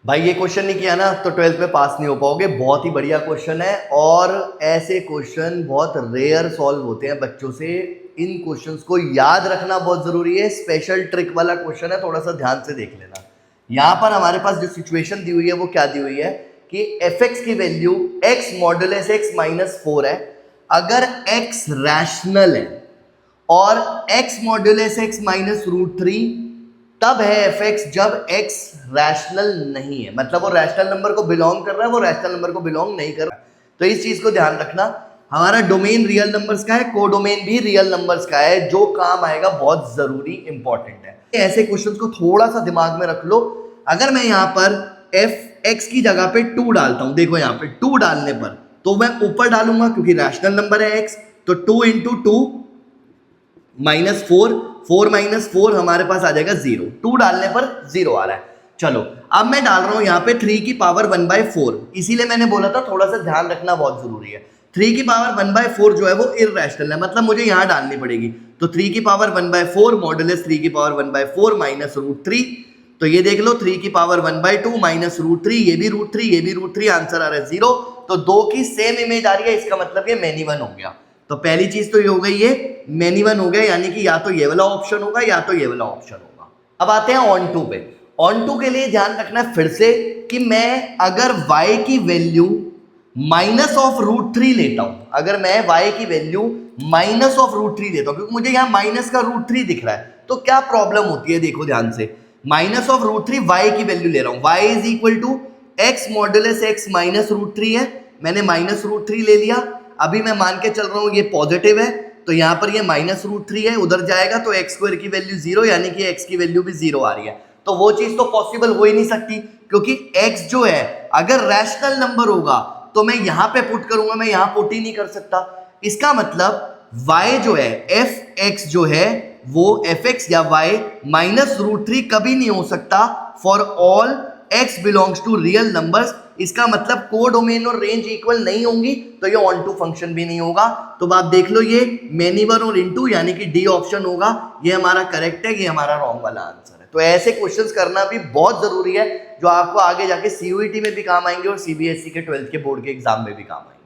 भाई ये क्वेश्चन नहीं किया ना तो 12th में पास नहीं हो पाओगे। बहुत ही बढ़िया क्वेश्चन है और ऐसे क्वेश्चन बहुत रेयर सॉल्व होते हैं बच्चों से। इन क्वेश्चंस को याद रखना बहुत जरूरी है। स्पेशल ट्रिक वाला क्वेश्चन है, थोड़ा सा ध्यान से देख लेना। यहां पर हमारे पास जो सिचुएशन दी हुई है वो क्या दी हुई है कि fx की value x modulus x minus 4 है। अगर x रैशनल है और x मॉडुलस x माइनस √3 तब है fx जब x रैशनल नहीं है, मतलब वो रैशनल नंबर को बिलोंग कर रहा है, वो रैशनल नंबर को बिलोंग नहीं कर रहा है। तो इस चीज को ध्यान रखना। हमारा डोमेन रियल नंबर्स का है, कोडोमेन भी रियल नंबर्स का है। जो काम आएगा बहुत जरूरी इंपॉर्टेंट है। ऐसे क्वेश्चंस को थोड़ा सा दिमाग में रख लो। अगर मैं यहां पर fx की जगह पे 2 डालता हूं, देखो यहां पे 2 डालने पर तो मैं ऊपर डालूंगा क्योंकि रैशनल नंबर है x, तो 2 इंटू 2 माइनस 4, 4 माइनस 4 हमारे पास आ जाएगा 0। 2 डालने पर 0 आ रहा है। चलो अब मैं डाल रहा हूं यहां पे 3 की पावर 1/4, इसीलिए मैंने बोला था थोड़ा सा ध्यान रखना बहुत जरूरी है। 3 की पावर 1/4 जो है वो इररेशनल है, मतलब मुझे यहां डालनी पड़ेगी। तो 3 की पावर 1/4 मॉडुलस 3 की पावर 1/4 माइनस √3। तो ये देख लो 3 की पावर 1/2 माइनस √3, ये भी √3, ये भी √3, आंसर आ रहा है 0। तो दो की सेम इमेज आ रही है, इसका मतलब ये मैनी वन हो गया। तो पहली चीज तो ये हो गई, ये मैनी वन हो गया, यानी कि या तो ये वाला ऑप्शन होगा या तो ये वाला ऑप्शन होगा। अब आते हैं ऑन टू पे। ऑन टू के लिए ध्यान रखना फिर से कि मैं अगर y की वैल्यू माइनस ऑफ √3 लेता हूं, अगर मैं y की वैल्यू माइनस ऑफ √3 लेता हूं, क्योंकि मुझे यहां माइनस का √3 दिख रहा है, तो क्या प्रॉब्लम होती है देखो ध्यान से। माइनस ऑफ √3 y की वैल्यू ले रहा हूं, y is equal to x modulus x minus √3 है, मैंने माइनस √3 ले लिया। अभी मैं मान के चल रहा हूं ये पॉजिटिव है, तो यहां पर ये माइनस √3 है, उधर जाएगा तो x स्क्वायर की वैल्यू 0, यानी कि x की वैल्यू भी 0 आ रही है। तो वो चीज तो पॉसिबल हो ही नहीं सकती, क्योंकि x जो है अगर रैशनल नंबर होगा तो मैं यहां पे पुट करूंगा, मैं यहां पुट ही नहीं कर सकता। इसका मतलब y जो है fx जो है वो fx या y माइनस √3 कभी नहीं हो सकता for all x belongs to real numbers. इसका मतलब कोडोमेन और रेंज इक्वल नहीं होंगी, तो ये ऑन टू फंक्शन भी नहीं होगा। तो आप देख लो ये मैनी वन और इनटू, यानी कि डी ऑप्शन होगा, ये हमारा करेक्ट है, ये हमारा रॉन्ग वाला आंसर है। तो ऐसे क्वेश्चंस करना भी बहुत जरूरी है, जो आपको आगे जाके सीयूईटी में भी काम आएंगे और सीबीएसई के 12th के बोर्ड के एग्जाम में भी काम आएंगे।